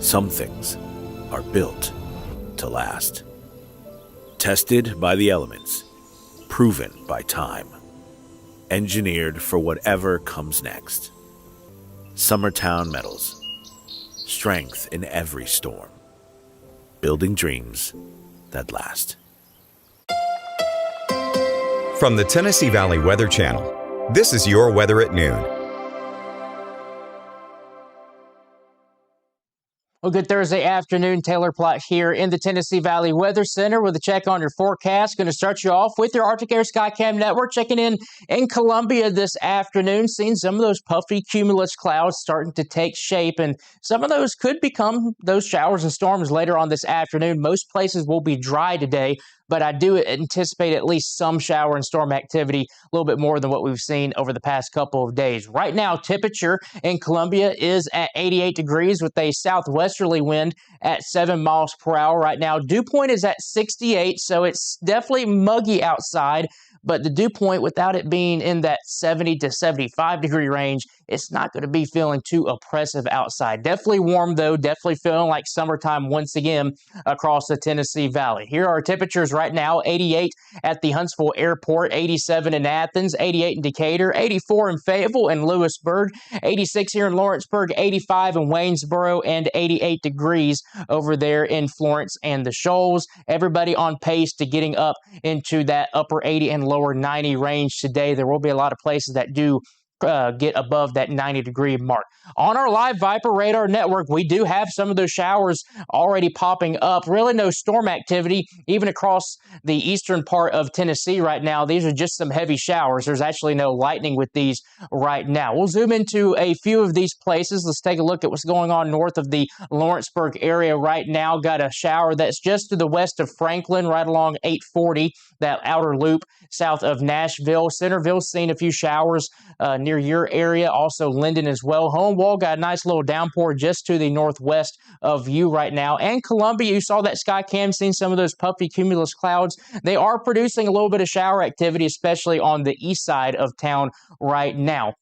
Some things are built to last. Tested by the elements, proven by time, engineered for whatever comes next. Summertown Metals. Strength in every storm. Building dreams that last. From the Tennessee Valley Weather Channel, this is your weather at noon. Well, good Thursday afternoon. Taylor Plott here in the Tennessee Valley Weather Center with a check on your forecast. Going to start you off with your Arctic Air Skycam network. Checking in Columbia this afternoon, seeing some of those puffy cumulus clouds starting to take shape, and some of those could become those showers and storms later on this afternoon. Most places will be dry today, but I do anticipate at least some shower and storm activity, a little bit more than what we've seen over the past couple of days. Right now, temperature in Columbia is at 88 degrees with a southwesterly wind at 7 miles per hour. Right now, dew point is at 68, so it's definitely muggy outside. But the dew point, without it being in that 70 to 75 degree range, it's not going to be feeling too oppressive outside. Definitely warm, though. Definitely feeling like summertime once again across the Tennessee Valley. Here are temperatures right now: 88 at the Huntsville Airport, 87 in Athens, 88 in Decatur, 84 in Fayetteville and Lewisburg, 86 here in Lawrenceburg, 85 in Waynesboro, and 88 degrees over there in Florence and the Shoals. Everybody on pace to getting up into that upper 80 and lower 90 range today. There will be a lot of places that do get above that 90-degree mark. On our live Viper radar network, we do have some of those showers already popping up. Really no storm activity, even across the eastern part of Tennessee right now. These are just some heavy showers. There's actually no lightning with these right now. We'll zoom into a few of these places. Let's take a look at what's going on north of the Lawrenceburg area right now. Got a shower that's just to the west of Franklin, right along 840, that outer loop south of Nashville. Centerville's seen a few showers near your area, also Linden as well. Homewall got a nice little downpour just to the northwest of you right now. And Columbia, you saw that sky cam, seen some of those puffy cumulus clouds. They are producing a little bit of shower activity, especially on the east side of town right now.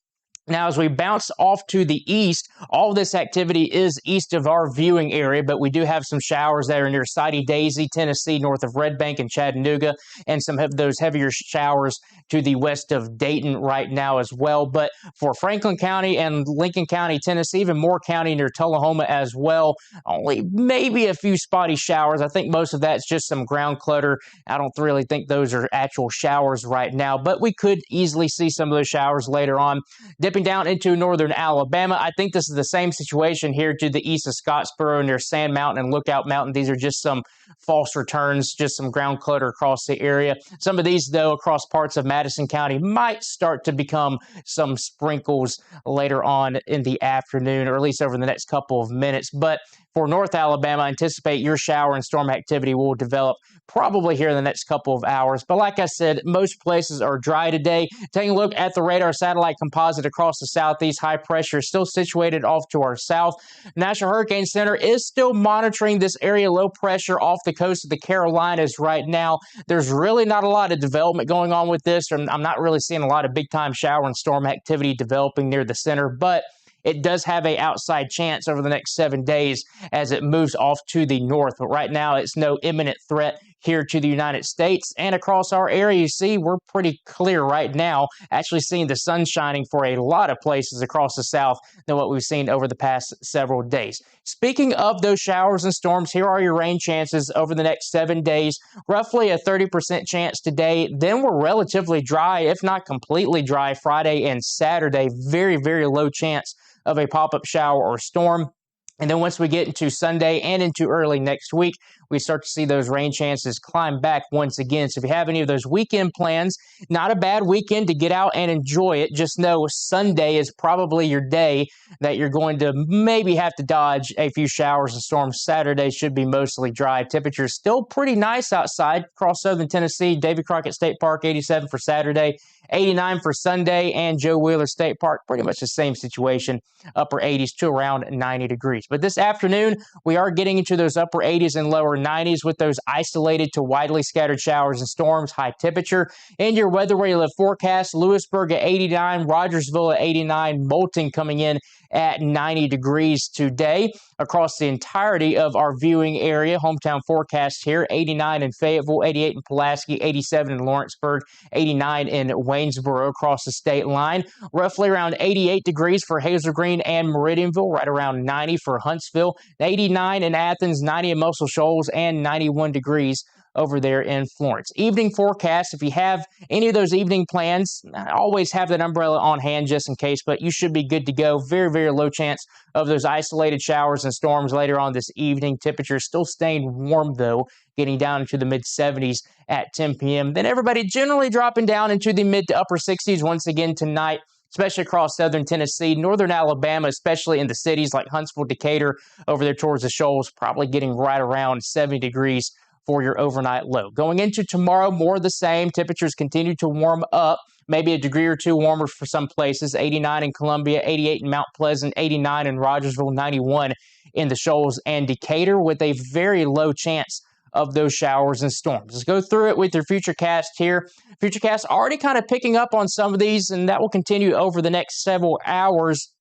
Now, as we bounce off to the east, all this activity is east of our viewing area, but we do have some showers that are near Sidey Daisy, Tennessee, north of Red Bank and Chattanooga, and some of those heavier showers to the west of Dayton right now as well. But for Franklin County and Lincoln County, Tennessee, even Moore County near Tullahoma as well, only maybe a few spotty showers. I think most of that's just some ground clutter. I don't really think those are actual showers right now, but we could easily see some of those showers later on. Dipping down into northern Alabama, I think this is the same situation here to the east of Scottsboro near Sand Mountain and Lookout Mountain. These are just some false returns, just some ground clutter across the area. Some of these, though, across parts of Madison County might start to become some sprinkles later on in the afternoon, or at least over the next couple of minutes. But for North Alabama, anticipate your shower and storm activity will develop probably here in the next couple of hours. But like I said, most places are dry today. Taking a look at the radar satellite composite across the southeast, high pressure is still situated off to our south. National Hurricane Center is still monitoring this area, low pressure off the coast of the Carolinas right now. There's really not a lot of development going on with this. I'm not really seeing a lot of big-time shower and storm activity developing near the center, but it does have an outside chance over the next 7 days as it moves off to the north. But right now, it's no imminent threat here to the United States. And across our area, you see, we're pretty clear right now, actually seeing the sun shining for a lot of places across the south than what we've seen over the past several days. Speaking of those showers and storms, here are your rain chances over the next 7 days. Roughly a 30% chance today. Then we're relatively dry, if not completely dry, Friday and Saturday. Very, very low chance of a pop-up shower or storm. And then once we get into Sunday and into early next week, we start to see those rain chances climb back once again. So if you have any of those weekend plans, not a bad weekend to get out and enjoy it. Just know Sunday is probably your day that you're going to maybe have to dodge a few showers and storms. Saturday should be mostly dry. Temperatures still pretty nice outside across southern Tennessee. Davy Crockett State Park, 87 for Saturday, 89 for Sunday, and Joe Wheeler State Park, pretty much the same situation, upper 80s to around 90 degrees. But this afternoon, we are getting into those upper 80s and lower 90s with those isolated to widely scattered showers and storms, high temperature. In your weather where you live forecast, Lewisburg at 89, Rogersville at 89, Moulton coming in at 90 degrees today. Across the entirety of our viewing area, hometown forecast here, 89 in Fayetteville, 88 in Pulaski, 87 in Lawrenceburg, 89 in Waynesboro across the state line. Roughly around 88 degrees for Hazel Green and Meridianville, right around 90 for Huntsville, 89 in Athens, 90 in Muscle Shoals, and 91 degrees over there in Florence. Evening forecast, if you have any of those evening plans, always have that umbrella on hand just in case, but you should be good to go. Very, very low chance of those isolated showers and storms later on this evening. Temperatures still staying warm, though, getting down into the mid-70s at 10 p.m. Then everybody generally dropping down into the mid to upper 60s once again tonight, especially across southern Tennessee, northern Alabama, especially in the cities like Huntsville, Decatur, over there towards the Shoals, probably getting right around 70 degrees for your overnight low. Going into tomorrow, more of the same. Temperatures continue to warm up, maybe a degree or two warmer for some places. 89 in Columbia, 88 in Mount Pleasant, 89 in Rogersville, 91 in the Shoals and Decatur, with a very low chance of those showers and storms. Let's go through it with your Futurecast here. Futurecast already kind of picking up on some of these, and that will continue over the next several hours,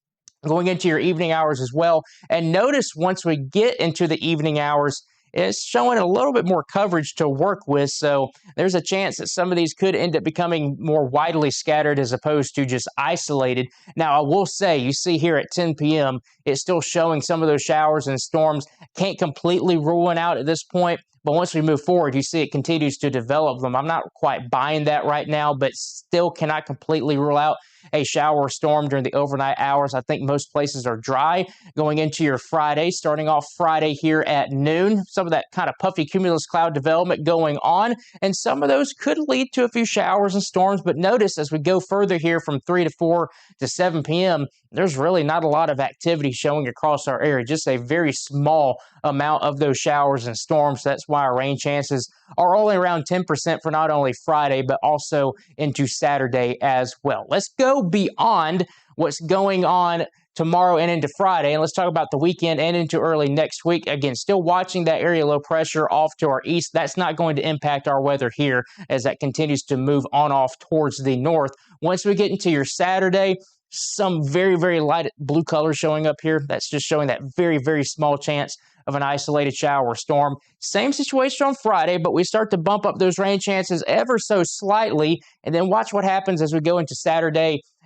going into your evening hours as well. And notice once we get into the evening hours, it's showing a little bit more coverage to work with, so there's a chance that some of these could end up becoming more widely scattered as opposed to just isolated. Now, I will say, you see here at 10 p.m., it's still showing some of those showers and storms. Can't completely rule it out at this point, but once we move forward, you see it continues to develop them. I'm not quite buying that right now, but still cannot completely rule out a shower or storm during the overnight hours. I think most places are dry going into your Friday, starting off Friday here at noon. Some of that kind of puffy cumulus cloud development going on, and some of those could lead to a few showers and storms. But notice as we go further here from 3 to 4 to 7 p.m., there's really not a lot of activity showing across our area, just a very small amount of those showers and storms. That's why our rain chances are only around 10% for not only Friday, but also into Saturday as well. Let's go beyond what's going on tomorrow and into Friday, and let's talk about the weekend and into early next week. Again, still watching that area low pressure off to our east. That's not going to impact our weather here as that continues to move on off towards the north. Once we get into your Saturday, some very, very light blue color showing up here. That's just showing that very, very small chance of an isolated shower or storm. Same situation on Friday, but we start to bump up those rain chances ever so slightly, and then watch what happens as we go into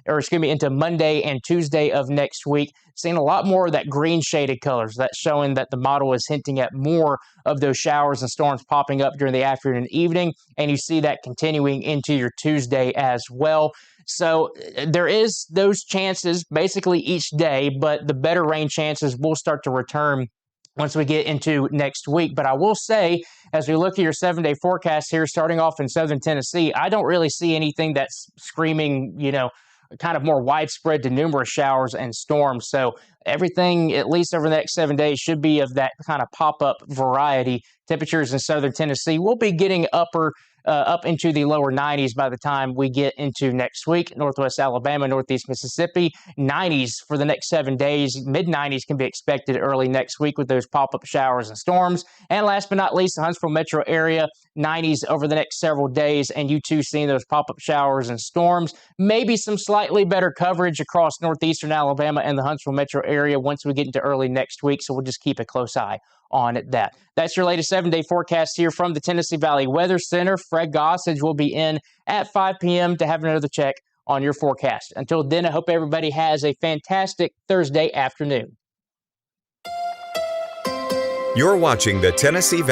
into Monday and Tuesday of next week. Seeing a lot more of that green shaded colors. That's showing that the model is hinting at more of those showers and storms popping up during the afternoon and evening, and you see that continuing into your Tuesday as well. So there is those chances basically each day, but the better rain chances will start to return once we get into next week. But I will say, as we look at your 7-day forecast here, starting off in southern Tennessee, I don't really see anything that's screaming, kind of more widespread to numerous showers and storms. So everything, at least over the next 7 days, should be of that kind of pop-up variety. Temperatures in southern Tennessee will be getting up into the lower 90s by the time we get into next week. Northwest Alabama, Northeast Mississippi, 90s for the next 7 days. Mid-90s can be expected early next week with those pop-up showers and storms. And last but not least, the Huntsville metro area, 90s over the next several days, and you too seeing those pop-up showers and storms. Maybe some slightly better coverage across northeastern Alabama and the Huntsville metro area once we get into early next week, so we'll just keep a close eye on that. That's your latest 7-day forecast here from the Tennessee Valley Weather Center. Fred Gossage will be in at 5 p.m. to have another check on your forecast. Until then, I hope everybody has a fantastic Thursday afternoon. You're watching the Tennessee Valley